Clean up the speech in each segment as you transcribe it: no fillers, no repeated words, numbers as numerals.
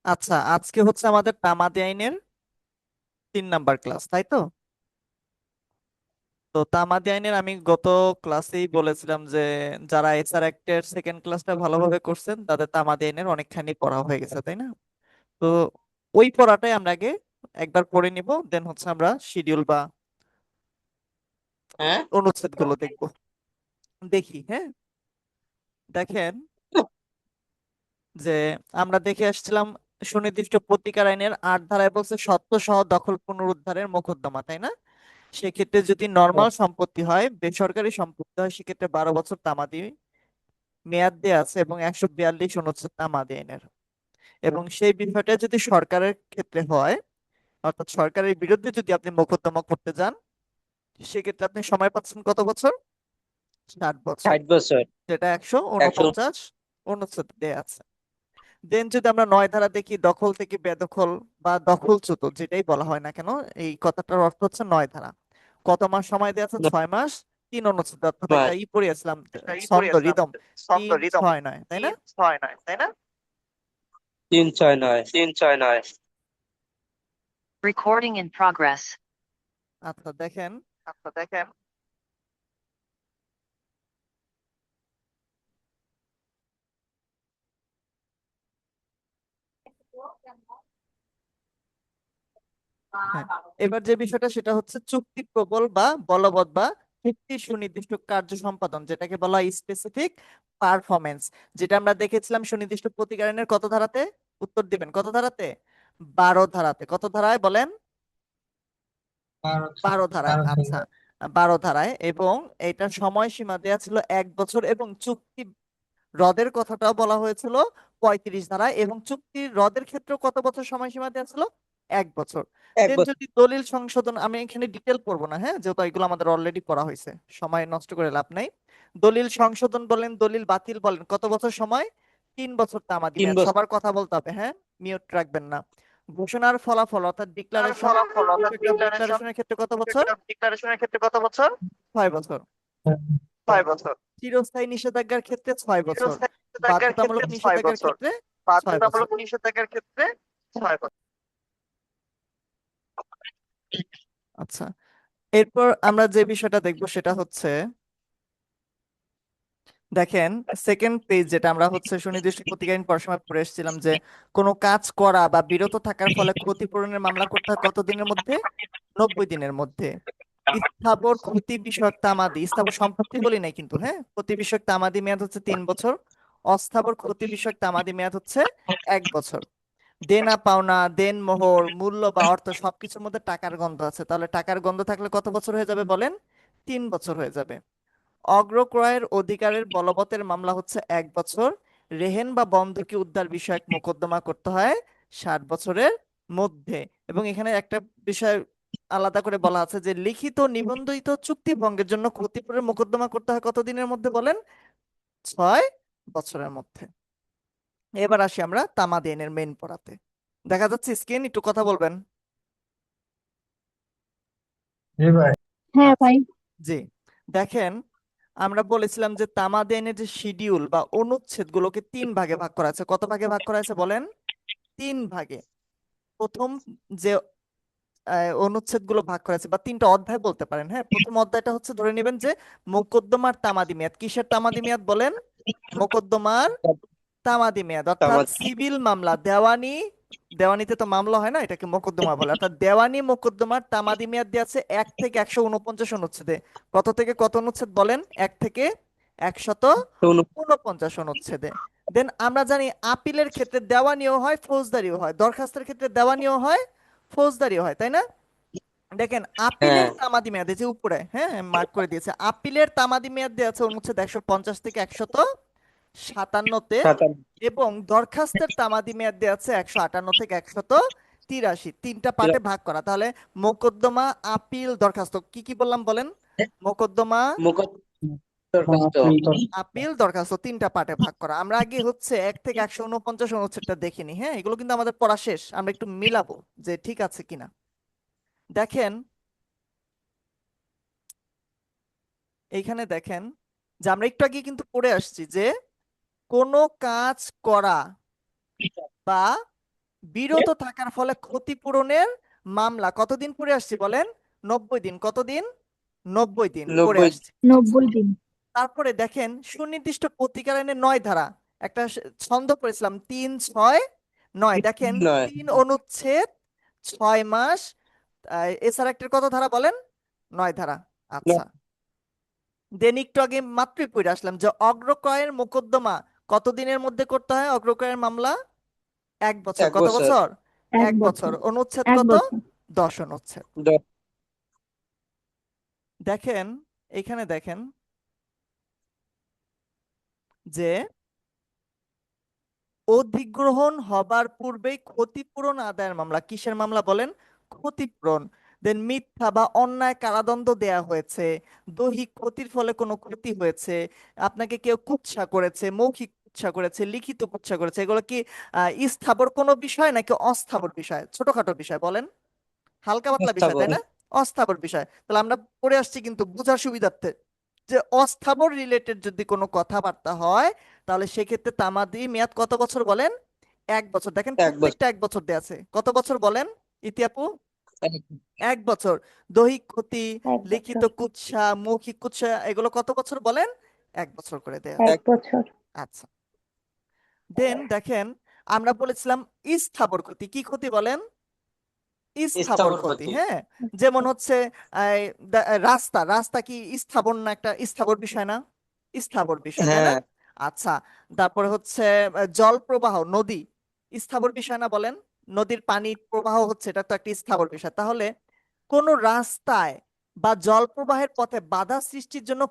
আচ্ছা, আজকে হচ্ছে আমাদের তামাদি আইনের 3 নাম্বার ক্লাস, তাই তো? তো তামাদি আইনের আমি গত ক্লাসেই বলেছিলাম যে যারা এসআর অ্যাক্টের সেকেন্ড ক্লাসটা ভালোভাবে করছেন তাদের তামাদি আইনের অনেকখানি পড়া হয়ে গেছে, তাই না? তো ওই পড়াটাই আমরা আগে একবার পড়ে নিব, দেন হচ্ছে আমরা শিডিউল বা হ্যাঁ। অনুচ্ছেদ গুলো দেখবো। দেখি, হ্যাঁ। দেখেন যে আমরা দেখে আসছিলাম সুনির্দিষ্ট প্রতিকার আইনের 8 ধারায় বলছে সত্ত্ব সহ দখল পুনরুদ্ধারের মোকদ্দমা, তাই না? সেক্ষেত্রে যদি নর্মাল সম্পত্তি হয়, বেসরকারি সম্পত্তি হয়, সেক্ষেত্রে 12 বছর তামাদি মেয়াদ দেয়া আছে এবং 142 অনুচ্ছেদ তামাদি আইনের। এবং সেই বিষয়টা যদি সরকারের ক্ষেত্রে হয়, অর্থাৎ সরকারের বিরুদ্ধে যদি আপনি মোকদ্দমা করতে যান, সেক্ষেত্রে আপনি সময় পাচ্ছেন কত বছর? 60 বছর। 60 বছর। যেটা একশো 100। উনপঞ্চাশ অনুচ্ছেদ দেয়া আছে। দেন যদি আমরা 9 ধারা দেখি, দখল থেকে বেদখল বা দখলচ্যুত যেটাই বলা হয় না কেন, এই কথাটার অর্থ হচ্ছে 9 ধারা। কত মাস সময় দেওয়া আছে? 6 মাস। 3 অনুচ্ছেদ, অর্থাৎ একটা মাস। পড়িয়েছিলাম, এটাই ছন্দ পড়িয়েছিলাম, রিদম, ছন্দ তিন রিদম, ছয় নয়, তাই না? 3 6 9, তাই না? 3 6 9, 3 6 9। Recording in progress. আচ্ছা দেখেন, আচ্ছা দেখেন, হ্যাঁ, এবার যে বিষয়টা সেটা হচ্ছে চুক্তি প্রবল বা বলবৎ বা চুক্তি সুনির্দিষ্ট কার্য সম্পাদন, যেটাকে বলা হয় স্পেসিফিক পারফরমেন্স। যেটা আমরা দেখেছিলাম সুনির্দিষ্ট প্রতিকারের কত ধারাতে? উত্তর দিবেন কত ধারাতে? 12 ধারাতে। কত ধারায় বলেন? 12 ধারায়। আচ্ছা, 12 ধারায়। এবং এটার সময়সীমা দেয়া ছিল 1 বছর, এবং চুক্তি রদের কথাটাও বলা হয়েছিল 35 ধারায়, এবং চুক্তি রদের ক্ষেত্রে কত বছর সময়সীমা দেওয়া ছিল? 1 বছর। এক দেন বছর। যদি দলিল সংশোধন, আমি এখানে ডিটেল পড়বো না, হ্যাঁ, যেহেতু এগুলো আমাদের অলরেডি পড়া হয়েছে, সময় নষ্ট করে লাভ নাই। দলিল সংশোধন বলেন, দলিল বাতিল বলেন, কত বছর সময়? 3 বছর তামাদি তিন মেয়াদ। বছর সবার কথা বলতে হবে, হ্যাঁ, মিউট রাখবেন না। ঘোষণার ফলাফল অর্থাৎ আর ডিক্লারেশন, ফলাফল অর্থাৎ ডিক্লারেশন, ডিক্লারেশনের ক্ষেত্রে কত বছর? ডিক্লারেশনের ক্ষেত্রে কত বছর? 6 বছর। 6 বছর। চিরস্থায়ী নিষেধাজ্ঞার ক্ষেত্রে 6 বছর। চিরস্থায়ী নিষেধাজ্ঞার ক্ষেত্রে বাধ্যতামূলক ছয় নিষেধাজ্ঞার বছর ক্ষেত্রে 6 বছর। বাধ্যতামূলক নিষেধাজ্ঞার ক্ষেত্রে 6 বছর। আচ্ছা, এরপর আমরা যে বিষয়টা দেখবো সেটা হচ্ছে, দেখেন সেকেন্ড পেজ, যেটা আমরা হচ্ছে সুনির্দিষ্ট প্রতিকালীন পড়ার সময় পড়ে এসেছিলাম যে কোনো কাজ করা বা বিরত থাকার ফলে ক্ষতিপূরণের মামলা করতে হয় কত দিনের মধ্যে? 90 দিনের মধ্যে। স্থাবর ক্ষতি বিষয়ক তামাদি, স্থাবর সম্পত্তি বলি নাই কিন্তু, হ্যাঁ, ক্ষতি বিষয়ক তামাদি মেয়াদ হচ্ছে 3 বছর। অস্থাবর ক্ষতি বিষয়ক তামাদি মেয়াদ হচ্ছে 1 বছর। দেনা পাওনা, দেন মোহর, মূল্য বা অর্থ সবকিছুর মধ্যে টাকার গন্ধ আছে, তাহলে টাকার গন্ধ থাকলে কত বছর হয়ে যাবে বলেন? 3 বছর হয়ে যাবে। অগ্রক্রয়ের অধিকারের বলবতের মামলা হচ্ছে 1 বছর। রেহেন বা বন্ধকি উদ্ধার বিষয়ক মোকদ্দমা করতে হয় 60 বছরের মধ্যে। এবং এখানে একটা বিষয় আলাদা করে বলা আছে যে লিখিত নিবন্ধিত চুক্তি ভঙ্গের জন্য ক্ষতিপূরণের মোকদ্দমা করতে হয় কত দিনের মধ্যে বলেন? 6 বছরের মধ্যে। এবার আসি আমরা তামাদি আইনের মেইন পড়াতে। দেখা যাচ্ছে স্ক্রিন, একটু কথা বলবেন। হ্যাঁ আচ্ছা, ভাই। জি। দেখেন, আমরা বলেছিলাম যে তামাদি আইনের যে শিডিউল বা অনুচ্ছেদ গুলোকে 3 ভাগে ভাগ করা আছে। কত ভাগে ভাগ করা আছে বলেন? 3 ভাগে। প্রথম যে অনুচ্ছেদ গুলো ভাগ করা আছে, বা 3টা অধ্যায় বলতে পারেন, হ্যাঁ। প্রথম অধ্যায়টা হচ্ছে ধরে নেবেন যে মোকদ্দমার তামাদি মেয়াদ। কিসের তামাদি মেয়াদ বলেন? মোকদ্দমার তামাদি মেয়াদ, অর্থাৎ তামাদি। সিভিল মামলা, দেওয়ানি, দেওয়ানিতে তো মামলা হয় না, এটাকে মোকদ্দমা বলে, অর্থাৎ দেওয়ানি মোকদ্দমার তামাদি মেয়াদ দিয়ে আছে 1 থেকে 149 অনুচ্ছেদে। কত থেকে কত অনুচ্ছেদ বলেন? 1 থেকে 149 অনুচ্ছেদে। দেন আমরা জানি আপিলের ক্ষেত্রে দেওয়ানিও হয়, ফৌজদারিও হয়। দরখাস্তের ক্ষেত্রে দেওয়ানিও হয়, ফৌজদারিও হয়, তাই না? দেখেন হ্যাঁ। আপিলের তামাদি মেয়াদ, এই যে উপরে, হ্যাঁ, মার্ক করে দিয়েছে, আপিলের তামাদি মেয়াদ দেওয়া আছে অনুচ্ছেদ 150 থেকে 157-তে। 57। এবং দরখাস্তের তামাদি মেয়াদ দেওয়া আছে 158 থেকে 183। 3টা পার্টে ভাগ করা। তাহলে মোকদ্দমা, আপিল, দরখাস্ত, কি কি বললাম বলেন? মোকদ্দমা, দরখাস্ত। আপিল, দরখাস্ত, 3টা পার্টে ভাগ করা। আমরা আগে হচ্ছে 1 থেকে 149 অনুচ্ছেদটা দেখিনি, হ্যাঁ, এগুলো কিন্তু আমাদের পড়া শেষ, আমরা একটু মিলাবো যে ঠিক আছে কিনা। দেখেন, এইখানে দেখেন যে আমরা একটু আগে কিন্তু পড়ে আসছি যে কোনো কাজ করা বা বিরত থাকার ফলে ক্ষতিপূরণের মামলা কতদিন পড়ে আসছি বলেন? 90 দিন। কতদিন? 90 দিন পড়ে 90 আসছি। 90 দিন। তারপরে দেখেন সুনির্দিষ্ট প্রতিকার আইনে 9 ধারা একটা ছন্দ পড়েছিলাম 3, 6, 9। দেখেন 9 3 অনুচ্ছেদ 6 মাস। এছাড়া একটা কত ধারা বলেন? 9 ধারা। আচ্ছা, দেন একটু আগে মাত্রই পড়ে আসলাম যে অগ্রক্রয়ের মোকদ্দমা কতদিনের মধ্যে করতে হয়? অগ্রক্রয়ের মামলা 1 বছর। 1 কত বছর বছর? 1 1 বছর। বছর। অনুচ্ছেদ 1 কত? বছর। 10 অনুচ্ছেদ। 10 দেখেন এখানে দেখেন যে অধিগ্রহণ হবার পূর্বেই ক্ষতিপূরণ আদায়ের মামলা। কিসের মামলা বলেন? ক্ষতিপূরণ। দেন মিথ্যা বা অন্যায় কারাদণ্ড দেয়া হয়েছে, দৈহিক ক্ষতির ফলে কোনো ক্ষতি হয়েছে, আপনাকে কেউ কুৎসা করেছে, মৌখিক কুৎসা করেছে, লিখিত কুৎসা করেছে, এগুলো কি স্থাবর কোনো বিষয় নাকি অস্থাবর বিষয়? ছোটখাটো বিষয় বলেন, হালকা পাতলা বিষয়, স্থাবর তাই না? অস্থাবর বিষয়। তাহলে আমরা পড়ে আসছি কিন্তু বোঝার সুবিধার্থে যে অস্থাবর রিলেটেড যদি কোনো কথাবার্তা হয় তাহলে সেক্ষেত্রে তামাদি মেয়াদ কত বছর বলেন? 1 বছর। দেখেন 1 বছর প্রত্যেকটা 1 বছর দেয়া আছে। কত বছর বলেন ইতিআপু? 1 1 বছর। দৈহিক ক্ষতি, 1 লিখিত বছর। কুৎসা, মৌখিক কুৎসা, এগুলো কত বছর বলেন? 1 বছর করে দেয়া আছে। 1 বছর। আচ্ছা, দেন দেখেন আমরা বলেছিলাম স্থাবর ক্ষতি। কি ক্ষতি বলেন? স্থাবর স্থাবর ক্ষতি। ক্ষতি হ্যাঁ, যেমন হচ্ছে এই, রাস্তা রাস্তা কি স্থাবর না? একটা স্থাবর বিষয় না? স্থাবর বিষয়, তাই না? হ্যাঁ আচ্ছা, তারপরে হচ্ছে জল প্রবাহ, নদী স্থাবর বিষয় না বলেন? নদীর পানি প্রবাহ হচ্ছে, এটা তো একটা স্থাবর বিষয়। তাহলে কোন রাস্তায় বা জল প্রবাহের পথে বাধা সৃষ্টির জন্য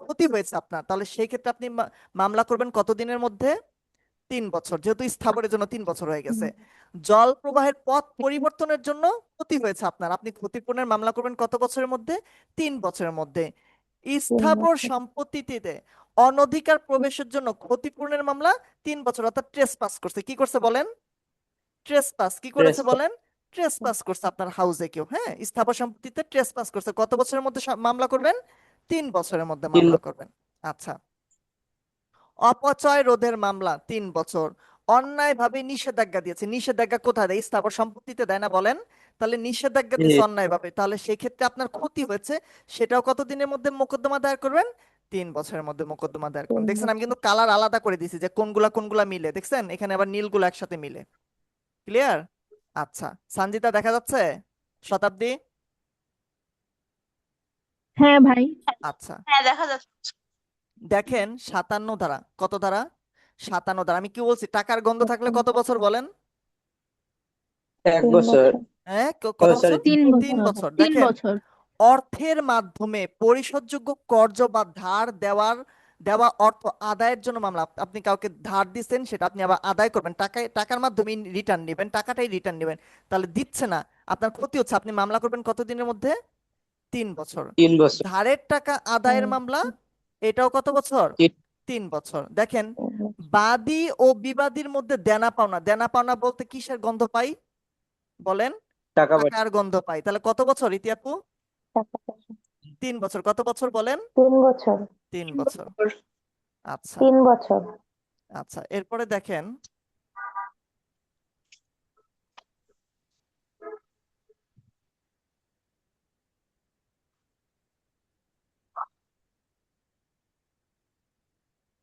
ক্ষতি হয়েছে আপনার, তাহলে সেই ক্ষেত্রে আপনি মামলা করবেন কতদিনের মধ্যে? 3 বছর। যেহেতু স্থাবরের জন্য 3 বছর হয়ে গেছে। জল প্রবাহের পথ পরিবর্তনের জন্য ক্ষতি হয়েছে আপনার, আপনি ক্ষতিপূরণের মামলা করবেন কত বছরের মধ্যে? 3 বছরের মধ্যে। 3 স্থাবর বছর। সম্পত্তিতে অনধিকার প্রবেশের জন্য ক্ষতিপূরণের মামলা 3 বছর। অর্থাৎ ট্রেসপাস করছে। কি করছে বলেন? ট্রেসপাস। কি করেছে বলেন? ট্রেসপাস করছে আপনার হাউসে কেউ। হ্যাঁ, স্থাবর সম্পত্তিতে ট্রেসপাস করছে। কত বছরের মধ্যে মামলা করবেন? 3 বছরের মধ্যে 3 মামলা করবেন। আচ্ছা, অপচয় রোধের মামলা 3 বছর। অন্যায়ভাবে নিষেধাজ্ঞা দিয়েছে। নিষেধাজ্ঞা কোথায় দেয়? স্থাবর সম্পত্তিতে দেয় না বলেন? তাহলে নিষেধাজ্ঞা দিয়েছে অন্যায়ভাবে, তাহলে সেই ক্ষেত্রে আপনার ক্ষতি হয়েছে, সেটাও কতদিনের মধ্যে মোকদ্দমা দায়ের করবেন? 3 বছরের মধ্যে মোকদ্দমা দায়ের করবেন। 3 দেখছেন আমি বছর। কিন্তু কালার আলাদা করে দিয়েছি যে কোনগুলা কোনগুলা মিলে। দেখছেন এখানে আবার নীলগুলো একসাথে মিলে। ক্লিয়ার? আচ্ছা, সঞ্জিতা দেখা যাচ্ছে? শতাব্দী? হ্যাঁ ভাই। আচ্ছা, দেখেন 57 ধারা। কত ধারা? 57 ধারা। আমি কি বলছি? টাকার গন্ধ থাকলে কত বছর বলেন? 1 3 বছর বছর। হ্যাঁ, কত বছর? 3 তিন বছর। বছর 3 দেখেন, বছর। অর্থের মাধ্যমে পরিশোধযোগ্য কর্জ বা ধার দেওয়া অর্থ আদায়ের জন্য মামলা। আপনি কাউকে ধার দিচ্ছেন, সেটা আপনি আবার আদায় করবেন, টাকার মাধ্যমে রিটার্ন নেবেন, টাকাটাই রিটার্ন নেবেন। তাহলে দিচ্ছে না, আপনার ক্ষতি হচ্ছে, আপনি মামলা করবেন কতদিনের মধ্যে? 3 বছর। 3 বছর ধারের টাকা আদায়ের মামলা, এটাও কত বছর? 3 বছর। দেখেন, 3 বছর। বাদী ও বিবাদীর মধ্যে দেনা পাওনা। দেনা পাওনা বলতে কিসের গন্ধ পাই বলেন? টাকা পয়সা টাকার গন্ধ পাই। তাহলে কত বছর ইতিআপু? টাকা পয়সা। 3 বছর। কত বছর বলেন? 3 বছর। 3 বছর। আচ্ছা, 3 বছর। আচ্ছা, এরপরে দেখেন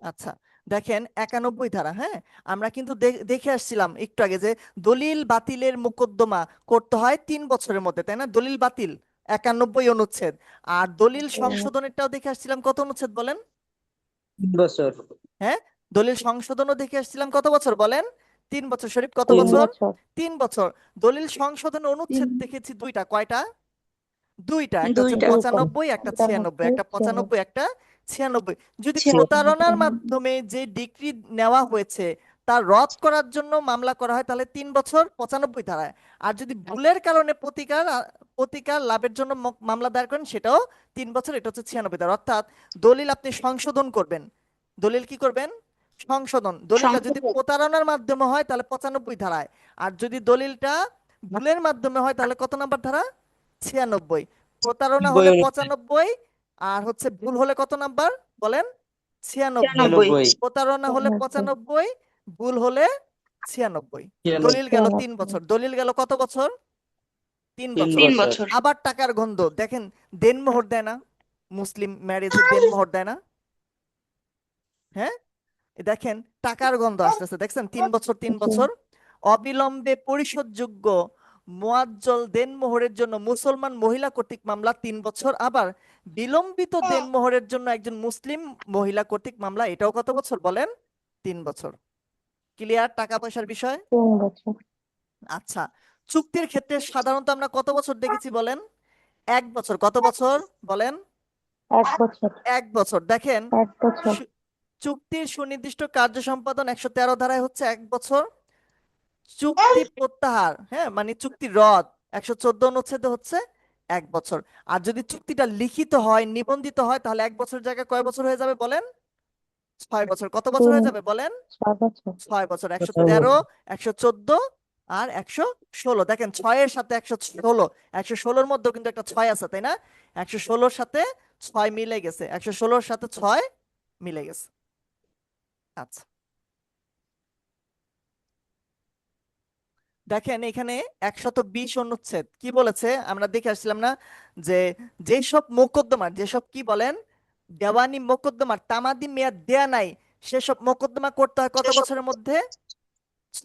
আচ্ছা, দেখেন 91 ধারা। হ্যাঁ, আমরা কিন্তু দেখে আসছিলাম একটু আগে যে দলিল বাতিলের মোকদ্দমা করতে হয় 3 বছরের মধ্যে, তাই না? দলিল বাতিল 91 অনুচ্ছেদ। আর দলিল সংশোধনেরটাও দেখে আসছিলাম কত অনুচ্ছেদ বলেন? 3 বছর হ্যাঁ, দলিল সংশোধনও দেখে আসছিলাম কত বছর বলেন? 3 বছর। শরীফ কত 3 বছর? বছর। 3 বছর। দলিল সংশোধন অনুচ্ছেদ দেখেছি দুইটা। কয়টা? দুইটা। একটা হচ্ছে 2টা। 95, একটা এটা 96। হচ্ছে একটা 95, একটা 96। যদি 96। প্রতারণার মাধ্যমে যে ডিক্রি নেওয়া হয়েছে তা রদ করার জন্য মামলা করা হয় তাহলে 3 বছর 95 ধারায়। আর যদি ভুলের কারণে প্রতিকার লাভের জন্য মামলা দায়ের করেন সেটাও 3 বছর। এটা হচ্ছে 96 ধারা। অর্থাৎ দলিল আপনি সংশোধন করবেন। দলিল কি করবেন? সংশোধন। দলিলটা যদি প্রতারণার মাধ্যমে হয় তাহলে 95 ধারায়। আর যদি দলিলটা ভুলের মাধ্যমে হয় তাহলে কত নাম্বার ধারা? 96। প্রতারণা হলে 95, আর হচ্ছে ভুল হলে কত নাম্বার বলেন? 96। 96 প্রতারণা হলে 95, ভুল হলে 96। 96। দলিল গেল 3 96। বছর, দলিল গেল কত বছর? 3 3 বছর। 3 বছর। বছর। আবার টাকার গন্ধ, দেখেন দেনমোহর দেয় না? মুসলিম ম্যারেজে দেনমোহর দেয় না? হ্যাঁ, দেখেন টাকার গন্ধ আসতেছে, দেখছেন 3 বছর 3 জি। বছর। অবিলম্বে পরিশোধযোগ্য মুআজ্জল দেনমোহরের জন্য মুসলমান মহিলা কর্তৃক মামলা 3 বছর। আবার বিলম্বিত দেনমোহরের জন্য একজন মুসলিম মহিলা কর্তৃক মামলা, এটাও কত বছর বলেন? 3 বছর। ক্লিয়ার টাকা পয়সার বিষয়? 3 বছর। আচ্ছা, চুক্তির ক্ষেত্রে সাধারণত আমরা কত বছর দেখেছি বলেন? 1 বছর। কত বছর বলেন? 1 বছর। 1 বছর। দেখেন 1 বছর। চুক্তির সুনির্দিষ্ট কার্য সম্পাদন 113 ধারায় হচ্ছে 1 বছর। চুক্তি প্রত্যাহার, হ্যাঁ মানে চুক্তি রদ 114 অনুচ্ছেদে হচ্ছে 1 বছর। আর যদি চুক্তিটা লিখিত হয়, নিবন্ধিত হয়, তাহলে 1 বছর জায়গায় কয় বছর হয়ে যাবে বলেন? 6 বছর। কত বছর হয়ে যাবে বলেন? 6 বছর। 6 বছর। 113, 114 আর 116। দেখেন 6 এর সাথে 116, 116 এর মধ্যেও কিন্তু একটা 6 আছে, তাই না? 116 এর সাথে 6 মিলে গেছে, 116 এর সাথে 6 মিলে গেছে। আচ্ছা, দেখেন এখানে 120 অনুচ্ছেদ কি বলেছে আমরা দেখে আসছিলাম না, যে যেসব মোকদ্দমার, যেসব কি বলেন, দেওয়ানি মোকদ্দমার তামাদি মেয়াদ দেয়া নাই, সেসব মোকদ্দমা করতে হয় কত বছরের মধ্যে?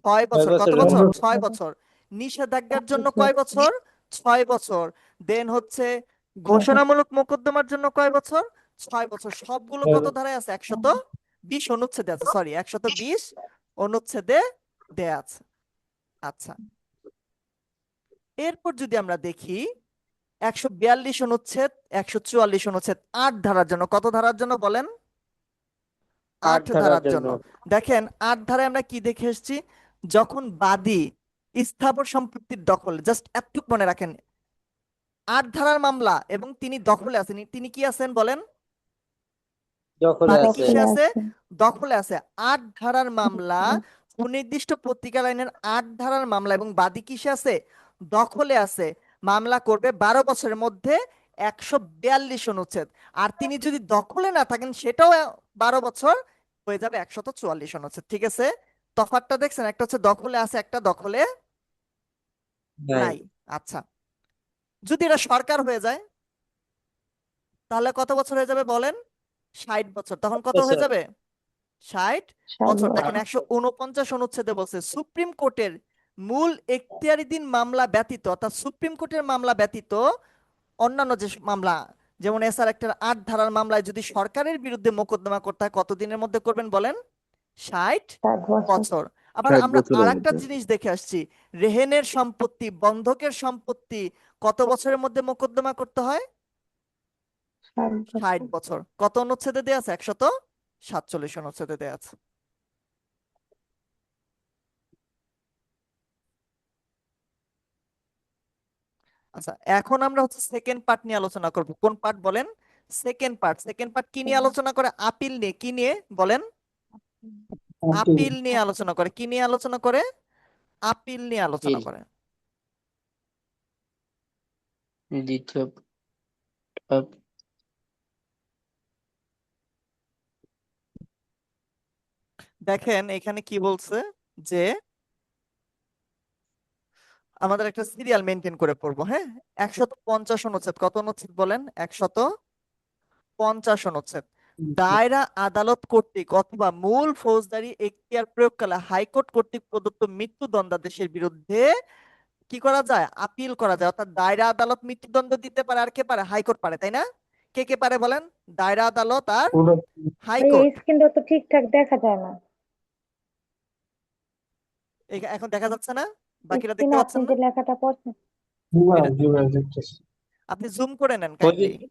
6 বছর। কত বছরের বছর? মধ্যে। 6 বছর। নিষেধাজ্ঞার জন্য কয় বছর? 6 বছর। দেন হচ্ছে ঘোষণামূলক মোকদ্দমার জন্য কয় বছর? 6 বছর। সবগুলো কত ধারায় আছে? 120 অনুচ্ছেদে আছে, সরি 120 অনুচ্ছেদে দেয়া আছে। আচ্ছা, এরপর যদি আমরা দেখি 142 অনুচ্ছেদ, 144 অনুচ্ছেদ, 8 ধারার জন্য, কত ধারার জন্য বলেন? 8 8 ধারার ধারার জন্য। জন্য। দেখেন 8 ধারায় আমরা কি দেখে এসেছি? যখন বাদী স্থাবর সম্পত্তির দখল, জাস্ট এতটুকু মনে রাখেন, 8 ধারার মামলা এবং তিনি দখলে আছেন, তিনি কি আছেন বলেন? দখলে বাদী আছে। কিসে দখলে আছে? আছে। দখলে আছে। 8 ধারার মামলা, সুনির্দিষ্ট প্রতিকার আইনের 8 ধারার মামলা, এবং বাদী কিসে আছে? দখলে আছে। মামলা করবে 12 বছরের মধ্যে 142 অনুচ্ছেদ। আর তিনি যদি দখলে না থাকেন, সেটাও 12 বছর, হয়ে যাবে 144 অনুচ্ছেদ। ঠিক আছে, তফাৎটা দেখছেন? একটা হচ্ছে দখলে আছে, একটা দখলে নাই। নাই। আচ্ছা, যদি এটা সরকার হয়ে যায়, তাহলে কত বছর হয়ে যাবে বলেন? 60 বছর। তখন কত হয়ে বছর। যাবে? 60 60 বছর। বছর। দেখেন 149 অনুচ্ছেদে বলছে সুপ্রিম কোর্টের মূল এখতিয়ারিধীন মামলা ব্যতীত, অর্থাৎ সুপ্রিম কোর্টের মামলা ব্যতীত অন্যান্য যে মামলা, যেমন এসআর একটার 8 ধারার মামলায় যদি সরকারের বিরুদ্ধে মোকদ্দমা করতে হয়, কত দিনের মধ্যে করবেন বলেন? 60 60 বছর। বছর। আবার 60 আমরা বছরের আরেকটা মধ্যে। জিনিস দেখে আসছি, রেহেনের সম্পত্তি, বন্ধকের সম্পত্তি কত বছরের মধ্যে মোকদ্দমা করতে হয়? 60 60 বছর। বছর। কত অনুচ্ছেদে দেয়া আছে? 147 অনুচ্ছেদে দেয়া আছে। আচ্ছা, এখন আমরা হচ্ছে সেকেন্ড পার্ট নিয়ে আলোচনা করব। কোন পার্ট বলেন? Second part. সেকেন্ড পার্ট কি নিয়ে আলোচনা করে? আপিল নিয়ে। কি নিয়ে বলেন? আপিল নিয়ে আলোচনা করে। কি নিয়ে আলোচনা করে? আপিল নিয়ে আলোচনা আপিল। করে। দ্বিতীয় ধাপ। দেখেন এখানে কি বলছে, যে আমাদের একটা সিরিয়াল মেনটেন করে পড়বো, হ্যাঁ। 150 অনুচ্ছেদ। কত অনুচ্ছেদ বলেন? 150 অনুচ্ছেদ। দায়রা আদালত কর্তৃক অথবা মূল ফৌজদারি এখতিয়ার প্রয়োগকালে হাইকোর্ট কর্তৃক প্রদত্ত মৃত্যুদণ্ডাদেশের বিরুদ্ধে কি করা যায়? আপিল করা যায়। অর্থাৎ দায়রা আদালত মৃত্যুদণ্ড দিতে পারে, আর কে পারে? হাইকোর্ট পারে, তাই না? কে কে পারে বলেন? দায়রা আদালত আর হাইকোর্ট। এই স্ক্রিনটা তো ঠিকঠাক দেখা যায় না। এখন দেখা যাচ্ছে না? বাকিরা দেখতে স্ক্রিনে আপনি পাচ্ছেন না? যে লেখাটা পড়ছেন। আপনি জুম করে নেন ওই যে কাইন্ডলি।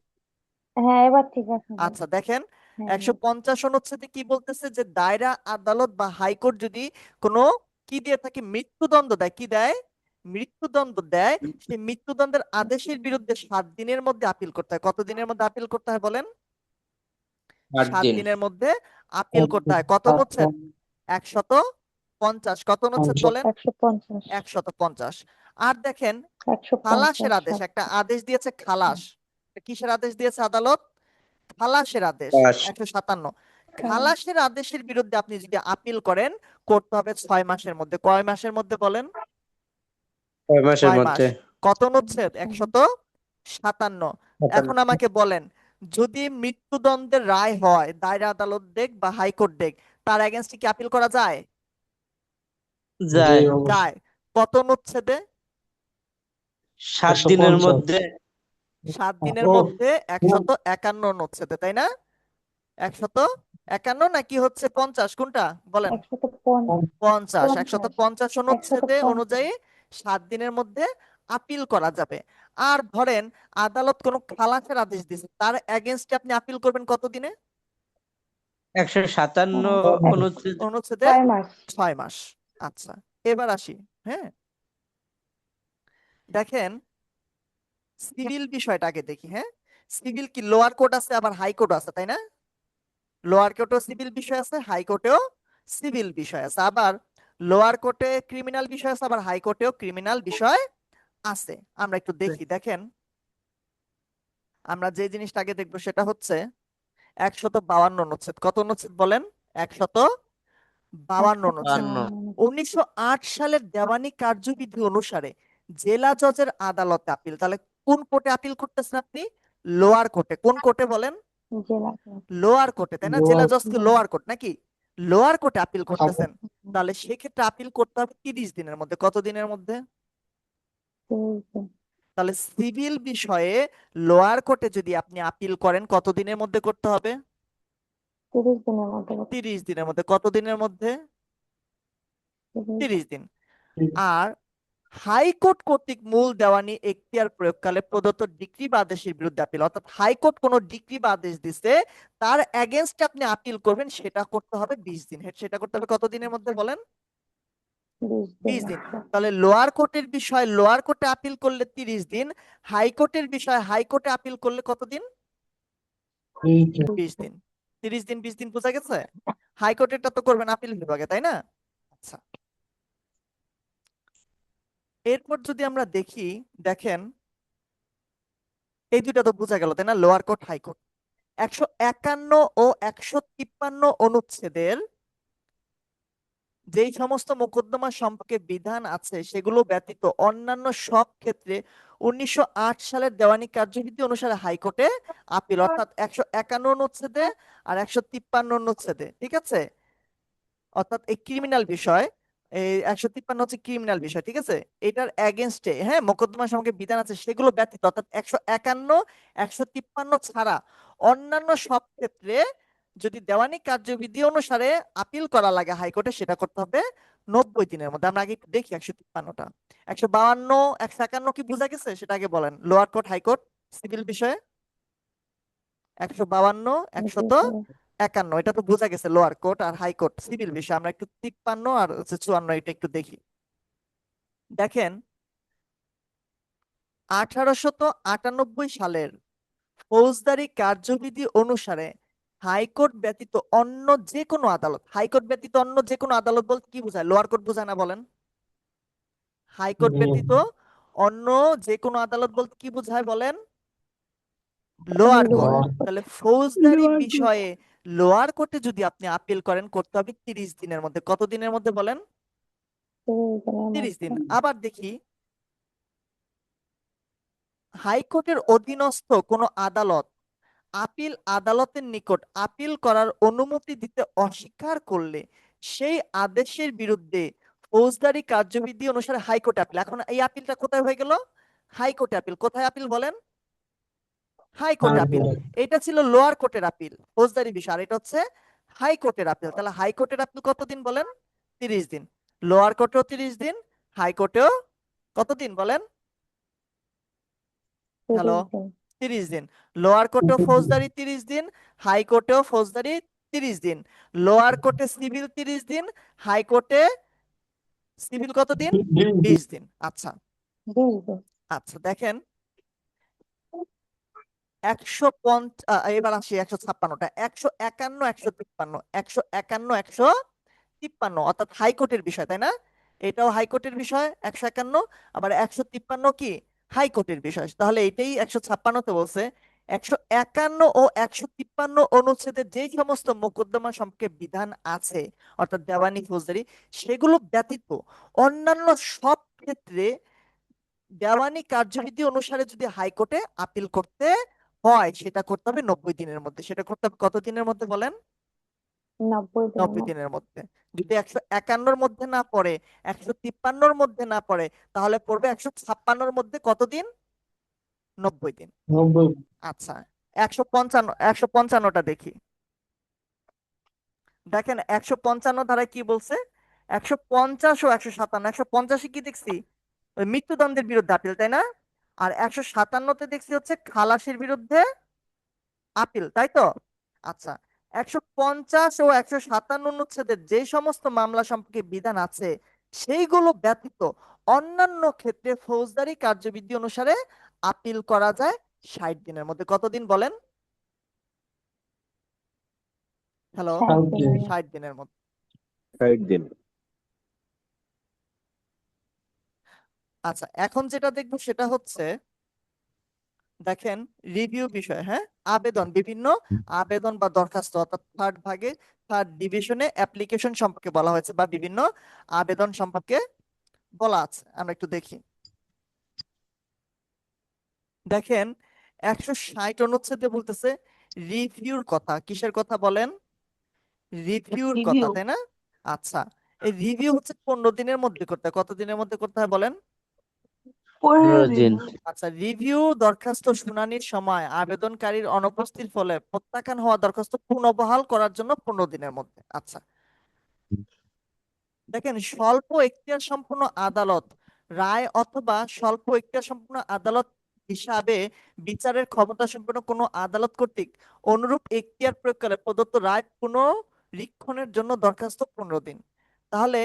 হ্যাঁ, এবার ঠিক আছে ভাই। আচ্ছা, দেখেন হ্যাঁ, 150 অনুচ্ছেদে কি বলতেছে, যে দায়রা আদালত বা হাইকোর্ট যদি কোনো কি দিয়ে থাকে? মৃত্যুদণ্ড দেয়। কি দেয়? মৃত্যুদণ্ড দেয়। সেই মৃত্যুদণ্ডের আদেশের বিরুদ্ধে 7 দিনের মধ্যে আপিল করতে হয়। কত দিনের মধ্যে আপিল করতে হয় বলেন? 8 7 দিন। দিনের মধ্যে আপিল করতে হয়। কত অনুচ্ছেদ? 150। কত অনুচ্ছেদ বলেন? 150। 150। আর দেখেন 150। খালাসের আদেশ, একটা আদেশ দিয়েছে খালাস। কিসের আদেশ দিয়েছে আদালত? খালাসের আদেশ। পাস। 157। খালাসের আদেশের বিরুদ্ধে আপনি যদি আপিল করেন করতে হবে 6 মাসের মধ্যে। কয় মাসের মধ্যে বলেন? 6 মাসের 6 মাস। মধ্যে। কত অনুচ্ছেদ? 157। এখন আমাকে বলেন, যদি মৃত্যুদণ্ডের রায় হয়, দায়রা আদালত দেখ বা হাইকোর্ট দেখ, তার এগেনস্টে কি আপিল করা যায়? যায়। যায়। কত অনুচ্ছেদে? 7 দিনের মধ্যে। 7 দিনের মধ্যে 151 অনুচ্ছেদে, তাই না? 151 নাকি হচ্ছে 50, কোনটা বলেন? 50। 150 অনুচ্ছেদে 150 অনুযায়ী 7 দিনের মধ্যে আপিল করা যাবে। আর ধরেন আদালত কোনো খালাসের আদেশ দিয়েছে, তার এগেনস্টে আপনি আপিল করবেন কত দিনে? 157 অনুচ্ছেদ। অনুচ্ছেদে 6 মাস। 6 মাস। আচ্ছা, এবার আসি। হ্যাঁ, দেখেন সিভিল বিষয়টা আগে দেখি। হ্যাঁ, সিভিল কি লোয়ার কোর্ট আছে আবার হাইকোর্ট আছে, তাই না? লোয়ার কোর্টেও সিভিল বিষয় আছে, হাইকোর্টেও সিভিল বিষয় আছে। আবার লোয়ার কোর্টে ক্রিমিনাল বিষয় আছে, আবার হাইকোর্টেও ক্রিমিনাল বিষয় আছে। আমরা একটু দেখি। দেখেন, আমরা যে জিনিসটা আগে দেখবো সেটা হচ্ছে 152 অনুচ্ছেদ। কত অনুচ্ছেদ বলেন? 152 অনুচ্ছেদ। 1908 সালের দেওয়ানি কার্যবিধি অনুসারে জেলা জজের আদালতে আপিল। তাহলে কোন কোর্টে আপিল করতেছেন আপনি? লোয়ার কোর্টে। কোন কোর্টে বলেন? জেলা। লোয়ার কোর্টে, তাই না? জেলা জজ কি লোয়ার কোর্ট নাকি? লোয়ার কোর্টে আপিল করতেছেন। তাহলে সেক্ষেত্রে আপিল করতে হবে 30 দিনের মধ্যে। কত দিনের মধ্যে? তাহলে সিভিল বিষয়ে লোয়ার কোর্টে যদি আপনি আপিল করেন কত দিনের মধ্যে করতে হবে? 30 দিনের মধ্যে। 30 দিনের মধ্যে। কত দিনের মধ্যে? 30 দিন। আর হাইকোর্ট কর্তৃক মূল দেওয়ানি এখতিয়ার প্রয়োগকালে প্রদত্ত ডিক্রি বা আদেশের বিরুদ্ধে আপিল, অর্থাৎ হাইকোর্ট কোনো ডিক্রি বা আদেশ দিছে, তার এগেনস্টে আপনি আপিল করবেন, সেটা করতে হবে 20 দিন। সেটা করতে হবে কত দিনের মধ্যে বলেন? 20 দিন। তাহলে লোয়ার কোর্টের বিষয় লোয়ার কোর্টে আপিল করলে 30 দিন, হাইকোর্টের বিষয় হাইকোর্টে আপিল করলে কত দিন? 20 দিন। 30 দিন 20 দিন, বোঝা গেছে? হাইকোর্টেরটা তো করবেন আপিল বিভাগে, তাই না? আচ্ছা, এরপর যদি আমরা দেখি, দেখেন এই দুইটা তো বোঝা গেল, তাই না? Lower court high court. 151 ও 153 অনুচ্ছেদের যেই সমস্ত মোকদ্দমা সম্পর্কে বিধান আছে সেগুলো ব্যতীত অন্যান্য সব ক্ষেত্রে 1908 সালের দেওয়ানি কার্যবিধি অনুসারে হাইকোর্টে আপিল, অর্থাৎ 151 অনুচ্ছেদে আর 153 অনুচ্ছেদে, ঠিক আছে? অর্থাৎ এই ক্রিমিনাল বিষয়, এই 153 হচ্ছে ক্রিমিনাল বিষয়, ঠিক আছে? এটার এগেনস্টে, হ্যাঁ, মোকদ্দমা সম্পর্কে বিধান আছে সেগুলো ব্যতীত, অর্থাৎ 151 153 ছাড়া অন্যান্য সব ক্ষেত্রে যদি দেওয়ানি কার্যবিধি অনুসারে আপিল করা লাগে হাইকোর্টে, সেটা করতে হবে 90 দিনের মধ্যে। আমরা আগে একটু দেখি 153টা। 152 151 কি বোঝা গেছে সেটা আগে বলেন। লোয়ার কোর্ট হাইকোর্ট সিভিল বিষয়ে 152 151, এটা তো বোঝা গেছে লোয়ার কোর্ট আর হাইকোর্ট সিভিল বিষয়। আমরা একটু 53 আর হচ্ছে 54 এটা একটু দেখি। দেখেন 1898 সালের ফৌজদারি কার্যবিধি অনুসারে হাইকোর্ট ব্যতীত অন্য যে কোনো আদালত, হাইকোর্ট ব্যতীত অন্য যে কোনো আদালত বলতে কি বোঝায়? লোয়ার কোর্ট বোঝায় না? বলেন। হাইকোর্ট ব্যতীত অন্য যে কোনো আদালত বলতে কি বোঝায় বলেন? Lower court. তাহলে ফৌজদারি বিষয়ে লোয়ার কোর্টে যদি আপনি আপিল করেন করতে হবে 30 দিনের মধ্যে। কত দিনের মধ্যে বলেন? 30 দিন। আবার দেখি হাইকোর্টের অধীনস্থ কোনো আদালত আপিল আদালতের নিকট আপিল করার অনুমতি দিতে অস্বীকার করলে সেই আদেশের বিরুদ্ধে ফৌজদারি কার্যবিধি অনুসারে হাইকোর্টে আপিল। এখন এই আপিলটা কোথায় হয়ে গেল? হাইকোর্টে আপিল। কোথায় আপিল বলেন? হাইকোর্টে আপিল। এটা ছিল লোয়ার কোর্টের আপিল ফৌজদারি বিষয়, আর এটা হচ্ছে হাইকোর্টের আপিল। তাহলে হাইকোর্টের আপিল কতদিন বলেন? 30 দিন। লোয়ার কোর্টেও 30 দিন, হাইকোর্টেও কতদিন বলেন? হ্যালো, 30 দিন। লোয়ার কোর্টেও ফৌজদারি 30 দিন, হাইকোর্টেও ফৌজদারি 30 দিন। লোয়ার কোর্টে সিভিল 30 দিন, হাইকোর্টে সিভিল কত দিন? 20 দিন। আচ্ছা, আচ্ছা দেখেন এবার আসি 156টা। 151 153, 151 153 অর্থাৎ হাইকোর্টের বিষয়, তাই না? এটাও হাইকোর্টের বিষয় 151, আবার 153 কি হাইকোর্টের বিষয়। তাহলে এটাই 156তে বলছে 151 ও 153 অনুচ্ছেদে যে সমস্ত মোকদ্দমা সম্পর্কে বিধান আছে অর্থাৎ দেওয়ানি ফৌজদারি সেগুলো ব্যতীত অন্যান্য সব ক্ষেত্রে দেওয়ানি কার্যবিধি অনুসারে যদি হাইকোর্টে আপিল করতে হয় সেটা করতে হবে 90 দিনের মধ্যে। সেটা করতে হবে কত দিনের মধ্যে বলেন? 90 দিনের 90 মধ্যে। দিনের মধ্যে। যদি 151-র মধ্যে না পড়ে, 153-র মধ্যে না পড়ে, তাহলে পড়বে 156-র মধ্যে কতদিন? 90 দিন। 90। আচ্ছা, 155টা দেখি। দেখেন 155 ধারায় কি বলছে? 150 ও 157, 150-এ কি দেখছি? ওই মৃত্যুদণ্ডের বিরুদ্ধে আপিল, তাই না? আর 157-তে দেখছি হচ্ছে খালাসির বিরুদ্ধে আপিল, তাই তো? আচ্ছা, 150 ও 157 অনুচ্ছেদের যে সমস্ত মামলা সম্পর্কে বিধান আছে সেইগুলো ব্যতীত অন্যান্য ক্ষেত্রে ফৌজদারি কার্যবিধি অনুসারে আপিল করা যায় 60 দিনের মধ্যে। কতদিন বলেন? হ্যালো, 60 দিনের মধ্যে। 60 দিনের মধ্যে। 60 দিন। আচ্ছা, এখন যেটা দেখবো সেটা হচ্ছে দেখেন রিভিউ বিষয়, হ্যাঁ, আবেদন, বিভিন্ন আবেদন বা দরখাস্ত অর্থাৎ থার্ড ভাগে, থার্ড ডিভিশনে অ্যাপ্লিকেশন সম্পর্কে বলা হয়েছে বা বিভিন্ন আবেদন সম্পর্কে বলা আছে। আমরা একটু দেখি। দেখেন 160 অনুচ্ছেদে বলতেছে রিভিউর কথা। কিসের কথা বলেন? রিভিউর কথা, তাই না? আচ্ছা, এই রিভিউ হচ্ছে 15 দিনের মধ্যে করতে হয়। কত দিনের মধ্যে করতে হয় বলেন? 15 দিন। আচ্ছা, রিভিউ দরখাস্ত শুনানির সময় আবেদনকারীর অনুপস্থিতির ফলে প্রত্যাখ্যান হওয়া দরখাস্ত পুনর্বহাল করার জন্য 15 দিনের মধ্যে। আচ্ছা, দেখেন স্বল্প এখতিয়ার সম্পন্ন আদালত রায় অথবা স্বল্প এখতিয়ার সম্পন্ন আদালত হিসাবে বিচারের ক্ষমতা সম্পন্ন কোনো আদালত কর্তৃক অনুরূপ এখতিয়ার প্রয়োগকালে প্রদত্ত রায় পুনরীক্ষণের জন্য দরখাস্ত 15 দিন। তাহলে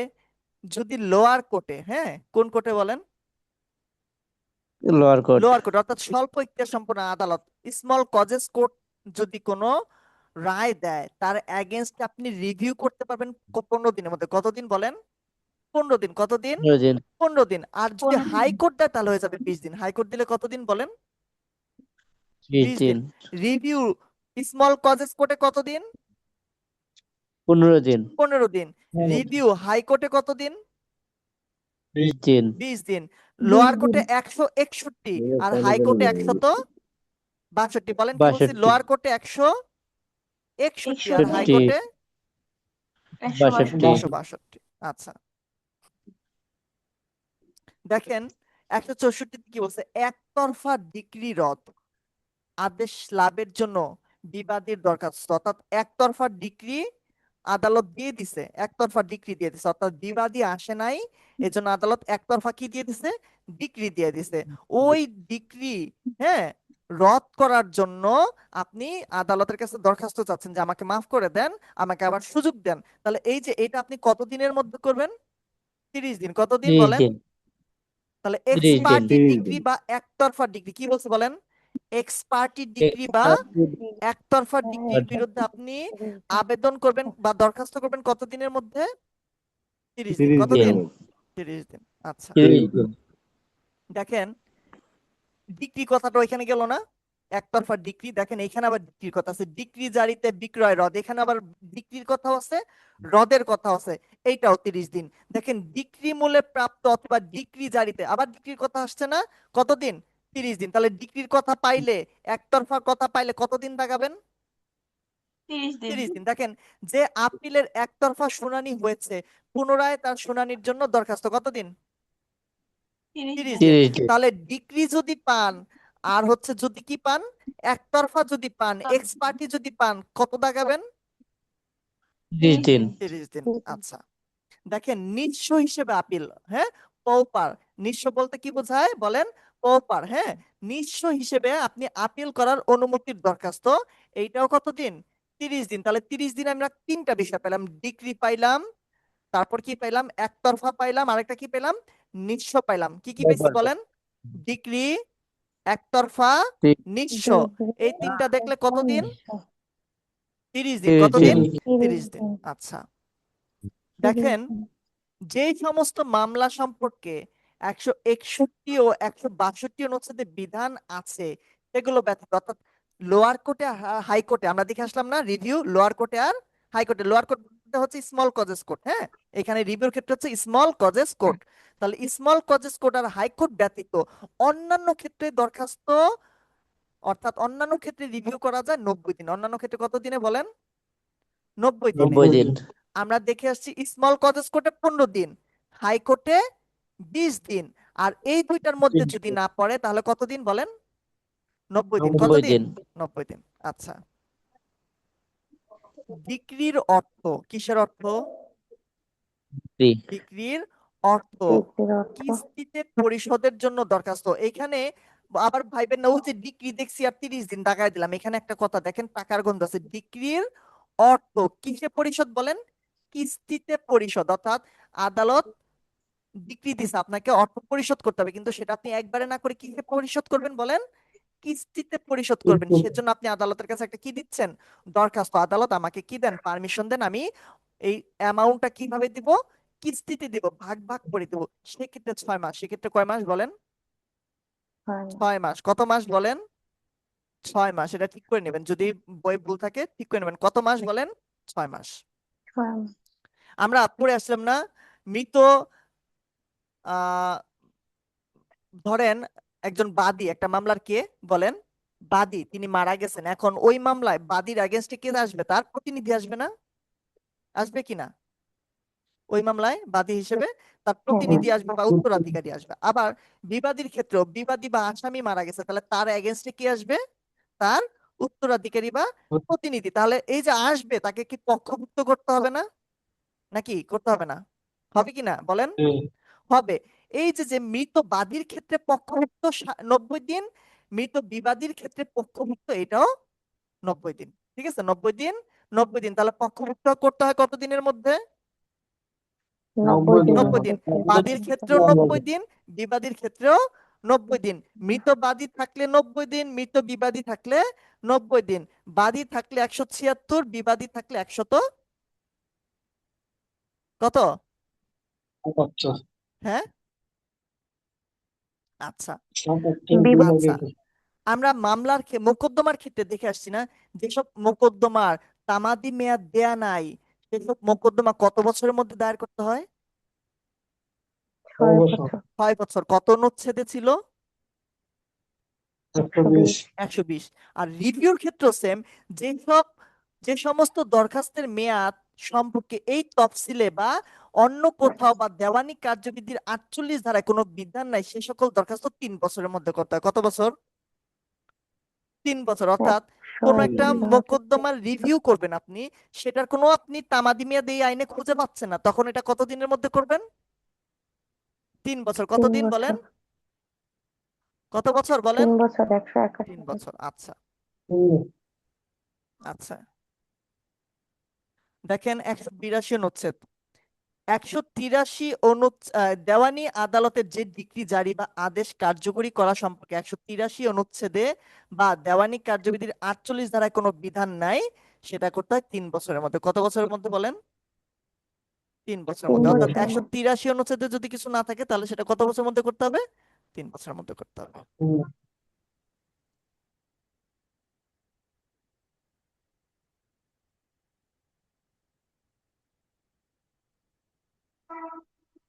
যদি লোয়ার কোর্টে, হ্যাঁ, কোন কোর্টে বলেন? Lower court. লোয়ার কোর্ট অর্থাৎ স্বল্প এখতিয়ার সম্পন্ন আদালত, স্মল কজেস কোর্ট, যদি কোনো রায় দেয় তার এগেনস্ট আপনি রিভিউ করতে পারবেন 15 দিনের মধ্যে। কতদিন বলেন? 15 দিন। কতদিন? 15 দিন। 15 দিন। আর যদি 15 দিন। হাইকোর্ট দেয় তাহলে হয়ে যাবে 20 দিন। হাইকোর্ট দিলে কতদিন বলেন? 20 20 দিন। দিন। রিভিউ স্মল কজেস কোর্টে কতদিন? 15 দিন। 15 দিন। রিভিউ হাইকোর্টে কতদিন? 20 দিন। 20 দিন। লোয়ার কোর্টে 161 আর হাইকোর্টে 162। বলেন কি বলছি? 62। লোয়ার কোর্টে 161 আর 61 হাইকোর্টে 62। 162। আচ্ছা, দেখেন 164 কি বলছে? একতরফা ডিক্রি রদ আদেশ লাভের জন্য বিবাদীর দরখাস্ত, অর্থাৎ একতরফা ডিক্রি আদালত দিয়ে দিছে, একতরফা ডিক্রি দিয়ে দিছে, অর্থাৎ বিবাদী আসে নাই, এজন্য আদালত একতরফা কি দিয়ে দিছে? ডিক্রি দিয়ে দিছে। ওই ডিক্রি, হ্যাঁ, রদ করার জন্য আপনি আদালতের কাছে দরখাস্ত চাচ্ছেন যে আমাকে মাফ করে দেন, আমাকে আবার সুযোগ দেন। তাহলে এই যে এটা আপনি কতদিনের মধ্যে করবেন? 30 দিন। কতদিন 30 বলেন? দিন। তাহলে 30 দিন। এক্সপার্টি ডিগ্রি বা একতরফা ডিগ্রি কি বলছে বলেন? এক্সপার্টি ডিগ্রি বা একতরফা ডিগ্রির বিরুদ্ধে আপনি আবেদন করবেন বা দরখাস্ত করবেন কত দিনের মধ্যে? 30 দিন। 30 কতদিন? দিন। 30 দিন। আচ্ছা, 30 দিন। দেখেন ডিগ্রি কথাটা ওইখানে গেল না? একতরফা ডিগ্রি। দেখেন এখানে আবার ডিগ্রির কথা আছে, ডিগ্রি জারিতে বিক্রয় রদ, এখানে আবার ডিগ্রির কথা আছে, রদের কথা আছে, এইটাও 30 দিন। দেখেন ডিগ্রি মূলে প্রাপ্ত অথবা ডিগ্রি জারিতে, আবার ডিগ্রির কথা আসছে না? কতদিন? 30 দিন। তাহলে ডিগ্রির কথা পাইলে, একতরফা কথা পাইলে কতদিন লাগাবেন? 30 দিন। দেখেন যে আপিলের একতরফা শুনানি হয়েছে পুনরায় তার শুনানির জন্য দরখাস্ত কতদিন? 30 দিন। 30 দিন। তাহলে ডিগ্রি যদি পান আর হচ্ছে যদি কি পান, একতরফা যদি পান, এক্স পার্টি যদি পান, কত লাগাবেন? 30 দিন। 30 দিন। আচ্ছা, দেখেন নিঃস্ব হিসেবে আপিল, হ্যাঁ, পৌপার। নিঃস্ব বলতে কি বোঝায় বলেন? পৌপার, হ্যাঁ। নিঃস্ব হিসেবে আপনি আপিল করার অনুমতির দরখাস্ত, এইটাও কতদিন? 30 দিন। তাহলে 30 দিন আমরা তিনটা বিষয় পেলাম, ডিগ্রি পাইলাম, তারপর কি পাইলাম? একতরফা পাইলাম, আরেকটা কি পেলাম? নিঃস্ব পাইলাম। কি কি পেয়েছি বলেন? ডিগ্রি, একতরফা, নিঃস্ব। এই তিনটা দেখলে কতদিন? 30 দিন। 30 কতদিন? দিন। 30 দিন। আচ্ছা, দেখেন যে সমস্ত মামলা সম্পর্কে 161 ও 162 অনুচ্ছেদে বিধান আছে সেগুলো ব্যতীত, অর্থাৎ লোয়ার কোর্টে হাইকোর্টে আমরা দেখে আসলাম না রিভিউ লোয়ার কোর্টে আর হাইকোর্টে। লোয়ার কোর্টে হচ্ছে স্মল কজেস কোর্ট, হ্যাঁ, এখানে রিভিউর ক্ষেত্রে হচ্ছে স্মল কজেস কোর্ট। তাহলে স্মল কজেস কোর্ট আর হাইকোর্ট ব্যতীত অন্যান্য ক্ষেত্রে দরখাস্ত অর্থাৎ অন্যান্য ক্ষেত্রে রিভিউ করা যায় 90 দিন। অন্যান্য ক্ষেত্রে কত দিনে বলেন? 90 দিনে। 90 দিন। আমরা দেখে আসছি স্মল কজেস কোর্টে 15 দিন, হাইকোর্টে 20 দিন। আর এই দুইটার মধ্যে যদি না পড়ে তাহলে কতদিন বলেন? 90 দিন। 90 কতদিন? দিন। 90 দিন। আচ্ছা, ডিক্রির অর্থ কিসের অর্থ? জি। ডিক্রির অর্থ ডিগ্রির অর্থ কিস্তিতে পরিশোধের জন্য দরখাস্ত। এখানে আবার ভাইবেন না ও যে ডিক্রি দেখছি আর 30 দিন দাগায় দিলাম। এখানে একটা কথা দেখেন, টাকার গন্ধ আছে। ডিক্রির অর্থ কিসে পরিশোধ বলেন? কিস্তিতে পরিশোধ। অর্থাৎ আদালত ডিক্রি দিছে আপনাকে অর্থ পরিশোধ করতে হবে, কিন্তু সেটা আপনি একবারে না করে কিসে পরিশোধ করবেন বলেন? কিস্তিতে পরিশোধ করবেন। সেজন্য আপনি আদালতের কাছে একটা কি দিচ্ছেন? দরখাস্ত। আদালত আমাকে কি দেন? পারমিশন দেন, আমি এই অ্যামাউন্টটা কিভাবে দিব? কিস্তিতে দিব, ভাগ ভাগ করে দিব। সেক্ষেত্রে 6 মাস। সেক্ষেত্রে কয় মাস বলেন? হয় না 6 মাস। কত মাস বলেন? 6 মাস। এটা ঠিক করে নেবেন, যদি বই ভুল থাকে ঠিক করে নেবেন। কত মাস বলেন? 6 মাস। হয় না। আমরা পড়ে আসলাম না মৃত আহ ধরেন একজন বাদী, একটা মামলার কে বলেন? বাদী, তিনি মারা গেছেন। এখন ওই মামলায় বাদীর এগেনস্টে কে আসবে? তার প্রতিনিধি আসবে না? আসবে কিনা? ওই মামলায় বাদী হিসেবে তার প্রতিনিধি আসবে বা উত্তরাধিকারী আসবে। আবার বিবাদীর ক্ষেত্রেও বিবাদী বা আসামি মারা গেছে, তাহলে তার এগেনস্টে কি আসবে? তার উত্তরাধিকারী বা প্রতিনিধি। তাহলে এই যে আসবে তাকে কি পক্ষভুক্ত করতে হবে না? নাকি করতে হবে না? হবে কিনা বলেন? হবে। এই যে যে মৃত বাদীর ক্ষেত্রে পক্ষভুক্ত 90 দিন, মৃত বিবাদীর ক্ষেত্রে পক্ষভুক্ত এটাও 90 দিন। ঠিক আছে, 90 দিন। 90 দিন। তাহলে পক্ষভুক্ত করতে হয় কত দিনের মধ্যে? 90 দিনের 90 দিন। মধ্যে বাদীর ক্ষেত্রেও 90 দিন, বিবাদীর ক্ষেত্রেও 90 দিন। মৃত বাদী থাকলে 90 দিন, মৃত বিবাদী থাকলে 90 দিন। বাদী থাকলে 176, বিবাদী থাকলে 100 কত? হ্যাঁ, আচ্ছা বিবাদ আচ্ছা। আমরা মামলার মোকদ্দমার ক্ষেত্রে দেখে আসছি না, যেসব মোকদ্দমার তামাদি মেয়াদ দেয়া নাই সেসব মোকদ্দমা কত বছরের মধ্যে দায়ের করতে হয়? 6 বছর 6 বছর। কত অনুচ্ছেদে ছিল? 120 120। আর রিভিউর ক্ষেত্রে সেম, যেসব যে সমস্ত দরখাস্তের মেয়াদ সম্পর্কে এই তফসিলে বা অন্য কোথাও বা দেওয়ানি কার্যবিধির 48 ধারায় কোনো বিধান নাই, সে সকল দরখাস্ত 3 বছরের মধ্যে করতে হয়। কত বছর? 3 বছর। অর্থাৎ কোন একটা 120 মোকদ্দমার রিভিউ করবেন আপনি, সেটার কোনো আপনি তামাদি মেয়াদ এই আইনে খুঁজে পাচ্ছেন না, তখন এটা কত দিনের মধ্যে করবেন? 3 বছর। 3 কতদিন বলেন? বছর কত বছর বলেন? 3 বছর 181 দিন 3 বছর। আচ্ছা আচ্ছা। দেখেন 182 অনুচ্ছেদ, 183 দেওয়ানি আদালতের যে ডিক্রি জারি বা আদেশ কার্যকরী করা সম্পর্কে 183 অনুচ্ছেদে বা দেওয়ানি কার্যবিধির 48 ধারায় কোনো বিধান নাই, সেটা করতে হয় 3 বছরের মধ্যে। কত বছরের মধ্যে বলেন? 3 বছরের 3 মধ্যে। অর্থাৎ বছর 183 অনুচ্ছেদে যদি কিছু না থাকে তাহলে সেটা কত বছরের মধ্যে করতে হবে? 3 বছরের মধ্যে করতে হবে।